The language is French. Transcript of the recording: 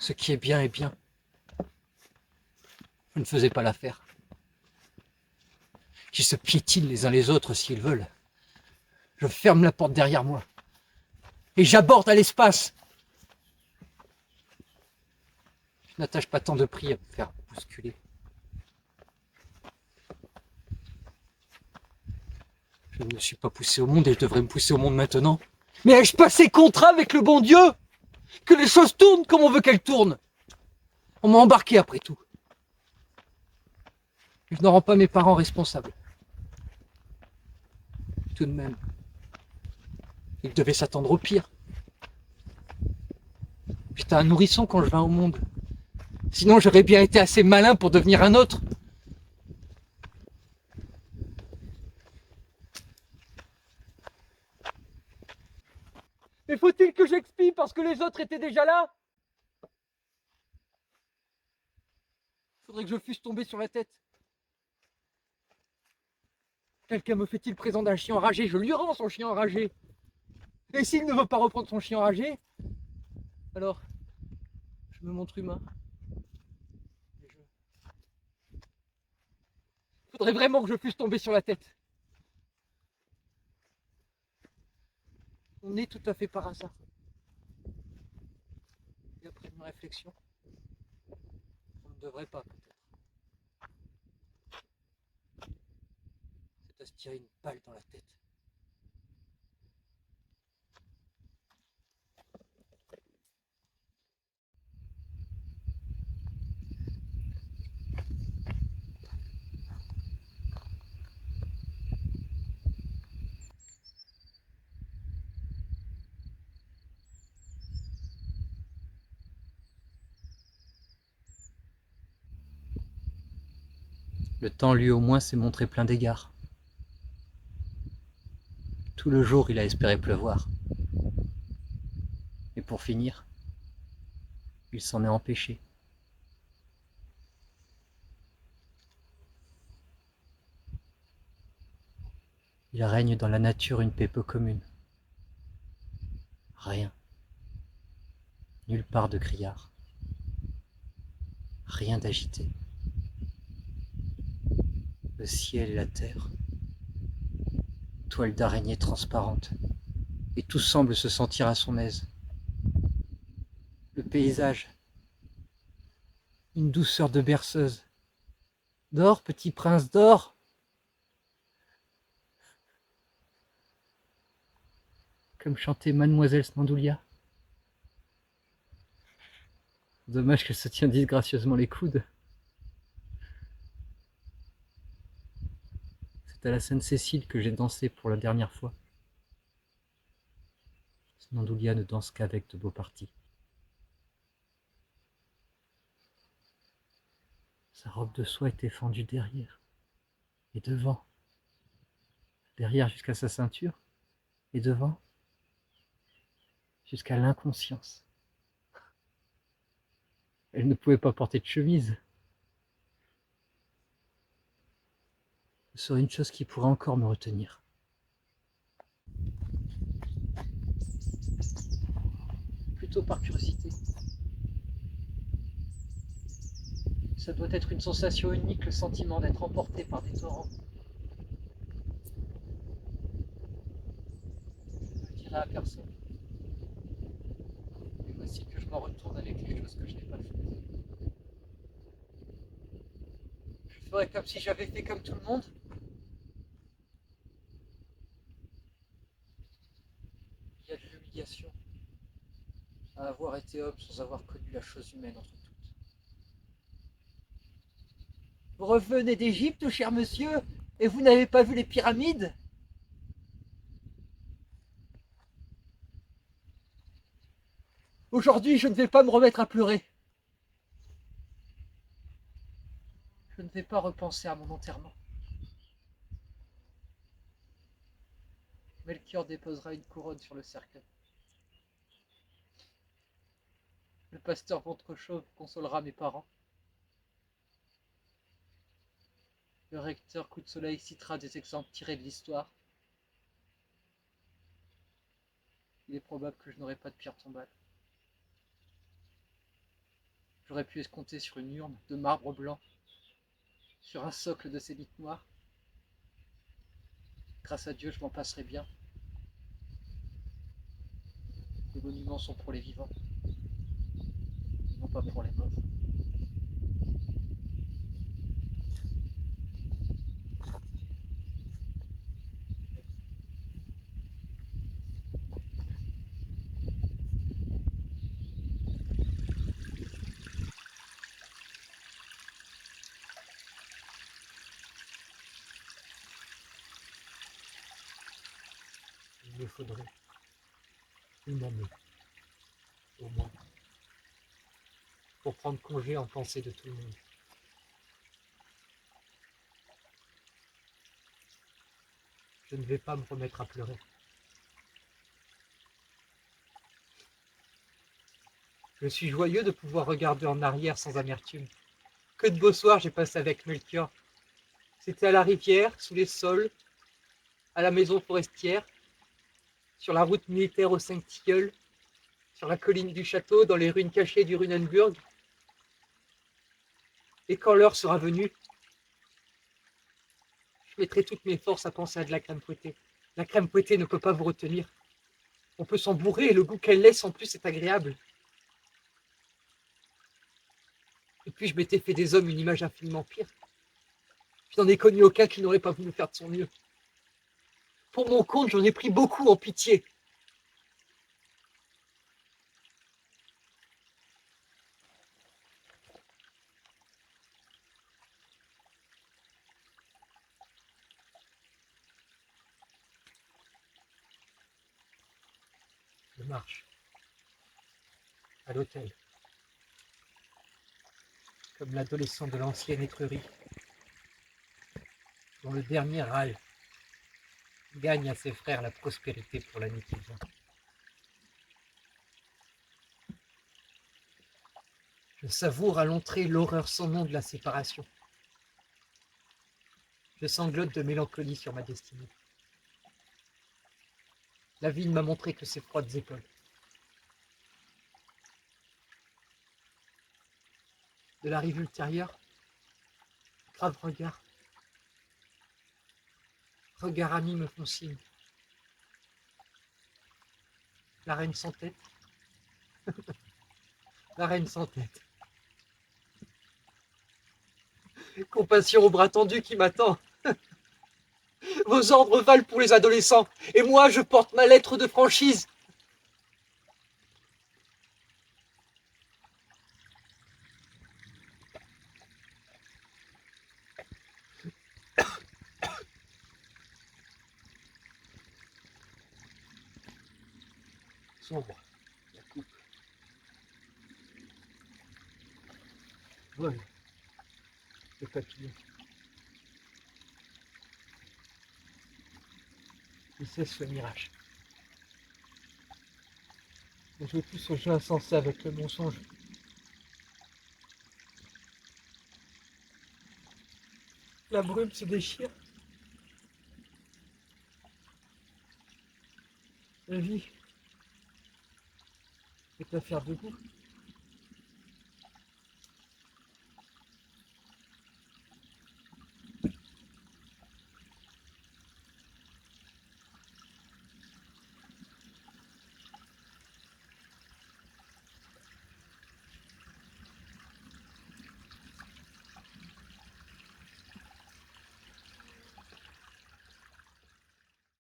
Ce qui est bien est bien. Je ne faisais pas l'affaire. Qu'ils se piétinent les uns les autres s'ils veulent. Je ferme la porte derrière moi. Et j'aborde à l'espace. Je n'attache pas tant de prix à me faire bousculer. Je ne me suis pas poussé au monde et je devrais me pousser au monde maintenant. Mais ai-je passé contrat avec le bon Dieu? Que les choses tournent comme on veut qu'elles tournent. On m'a embarqué après tout. Je n'en rends pas mes parents responsables. Tout de même, ils devaient s'attendre au pire. J'étais un nourrisson quand je vins au monde. Sinon, j'aurais bien été assez malin pour devenir un autre. Mais faut-il que j'expie parce que les autres étaient déjà là? Faudrait que je fusse tombé sur la tête. Quelqu'un me fait-il présent d'un chien enragé? Je lui rends son chien enragé. Et s'il ne veut pas reprendre son chien enragé, alors je me montre humain. Faudrait vraiment que je fusse tombé sur la tête. On est tout à fait par hasard. Et après une réflexion, on ne devrait pas peut-être. C'est à se tirer une balle dans la tête. Le temps, lui au moins, s'est montré plein d'égards. Tout le jour, il a espéré pleuvoir. Et pour finir, il s'en est empêché. Il règne dans la nature une paix peu commune. Rien. Nulle part de criard. Rien d'agité. Le ciel et la terre. Toile d'araignée transparente. Et tout semble se sentir à son aise. Le paysage. Une douceur de berceuse. Dors, petit prince, dors. Comme chantait Mademoiselle Smandoulia. Dommage qu'elle se tient disgracieusement les coudes. C'est à la Sainte-Cécile que j'ai dansé pour la dernière fois. Smandoulia ne danse qu'avec de beaux partis. Sa robe de soie était fendue derrière et devant. Derrière jusqu'à sa ceinture et devant jusqu'à l'inconscience. Elle ne pouvait pas porter de chemise. Ce serait une chose qui pourrait encore me retenir. Plutôt par curiosité. Ça doit être une sensation unique, le sentiment d'être emporté par des torrents. Je ne le dirai à personne. Et voici que je m'en retourne avec les choses que je n'ai pas faites. Je ferais comme si j'avais fait comme tout le monde. Il y a de l'humiliation à avoir été homme sans avoir connu la chose humaine entre toutes. Vous revenez d'Égypte, cher monsieur, et vous n'avez pas vu les pyramides? Aujourd'hui, je ne vais pas me remettre à pleurer. Je ne vais pas repenser à mon enterrement. Melchior déposera une couronne sur le cercueil. Le pasteur ventre chauve consolera mes parents. Le recteur coup de soleil citera des exemples tirés de l'histoire. Il est probable que je n'aurai pas de pierre tombale. J'aurais pu compter sur une urne de marbre blanc, sur un socle de cédite noire. Grâce à Dieu, je m'en passerai bien. Les monuments sont pour les vivants, non pas pour les morts. Il me faudrait une année, au moins, pour prendre congé en pensée de tout le monde. Je ne vais pas me remettre à pleurer. Je suis joyeux de pouvoir regarder en arrière sans amertume. Que de beaux soirs j'ai passé avec Melchior. C'était à la rivière, sous les saules, à la maison forestière, sur la route militaire aux 5 tilleuls, sur la colline du château, dans les ruines cachées du Runenburg. Et quand l'heure sera venue, je mettrai toutes mes forces à penser à de la crème fouettée. La crème fouettée ne peut pas vous retenir. On peut s'en bourrer et le goût qu'elle laisse en plus est agréable. Et puis je m'étais fait des hommes une image infiniment pire. Je n'en ai connu aucun qui n'aurait pas voulu faire de son mieux. Pour mon compte, j'en ai pris beaucoup en pitié. Je marche à l'hôtel, comme l'adolescent de l'ancienne Étrurie, dont le dernier râle gagne à ses frères la prospérité pour l'année qui vient. Je savoure à l'entrée l'horreur sans nom de la séparation. Je sanglote de mélancolie sur ma destinée. La vie ne m'a montré que ses froides épaules. De la rive ultérieure, grave regard amis me font signe. La reine sans tête, la reine sans tête. Compassion au bras tendu qui m'attend. Vos ordres valent pour les adolescents, et moi je porte ma lettre de franchise. Sombre, la coupe. Vol, le papillon. Il cesse le mirage. Ne jouez plus ce jeu insensé avec le mensonge. La brume se déchire. La vie est affaire de goût.